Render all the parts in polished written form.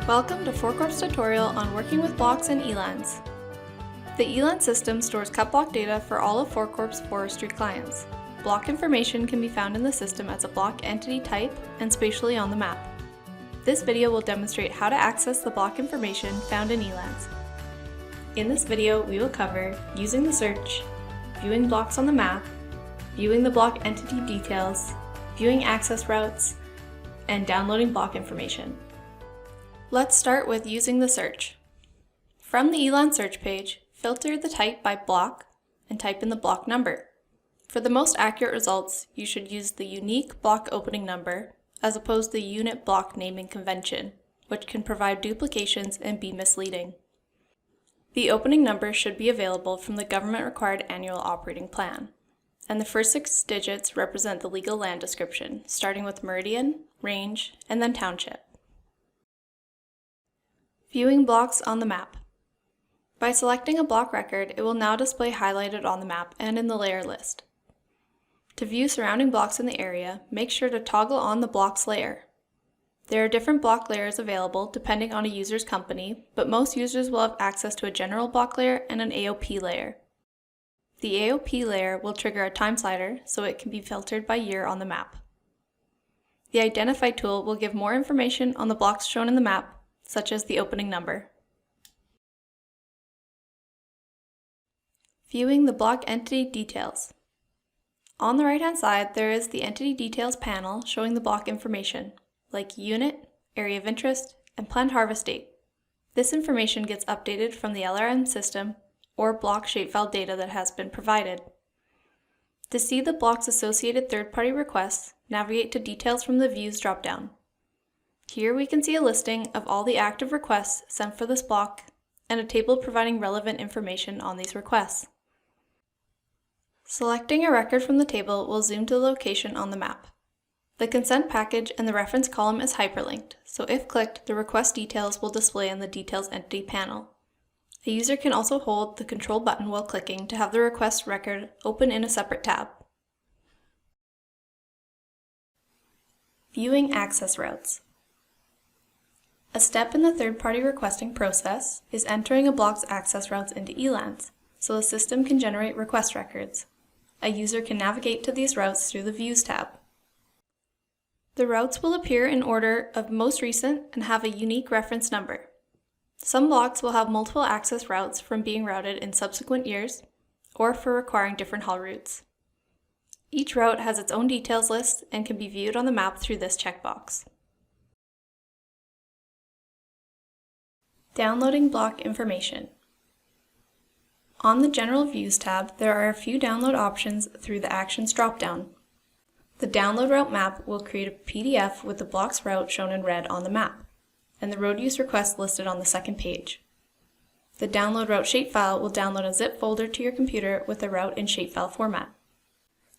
Welcome to Forcorp's tutorial on working with blocks and eLands. The eLands system stores cut block data for all of Forcorp's forestry clients. Block information can be found in the system as a block entity type and spatially on the map. This video will demonstrate how to access the block information found in eLands. In this video, we will cover using the search, viewing blocks on the map, viewing the block entity details, viewing access routes, and downloading block information. Let's start with using the search. From the eLands search page, filter the type by block and type in the block number. For the most accurate results, you should use the unique block opening number as opposed to the unit block naming convention, which can provide duplications and be misleading. The opening number should be available from the government-required annual operating plan, and the first 6 digits represent the legal land description, starting with meridian, range, and then township. Viewing blocks on the map. By selecting a block record, it will now display highlighted on the map and in the layer list. To view surrounding blocks in the area, make sure to toggle on the blocks layer. There are different block layers available depending on a user's company, but most users will have access to a general block layer and an AOP layer. The AOP layer will trigger a time slider so it can be filtered by year on the map. The Identify tool will give more information on the blocks shown in the map, such as the opening number. Viewing the block entity details. On the right-hand side, there is the Entity Details panel showing the block information, like unit, area of interest, and planned harvest date. This information gets updated from the LRM system or block shapefile data that has been provided. To see the block's associated third-party requests, navigate to Details from the Views dropdown. Here we can see a listing of all the active requests sent for this block and a table providing relevant information on these requests. Selecting a record from the table will zoom to the location on the map. The consent package and the reference column is hyperlinked, so if clicked, the request details will display in the Details Entity panel. A user can also hold the Control button while clicking to have the request record open in a separate tab. Viewing access routes. A step in the third-party requesting process is entering a block's access routes into eLands, so the system can generate request records. A user can navigate to these routes through the Views tab. The routes will appear in order of most recent and have a unique reference number. Some blocks will have multiple access routes from being routed in subsequent years, or for requiring different haul routes. Each route has its own details list and can be viewed on the map through this checkbox. Downloading block information. On the General Views tab, there are a few download options through the Actions dropdown. The download route map will create a PDF with the block's route shown in red on the map, and the road use request listed on the second page. The download route shapefile will download a zip folder to your computer with the route in shapefile format.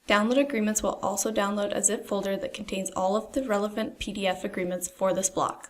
Download agreements will also download a zip folder that contains all of the relevant PDF agreements for this block.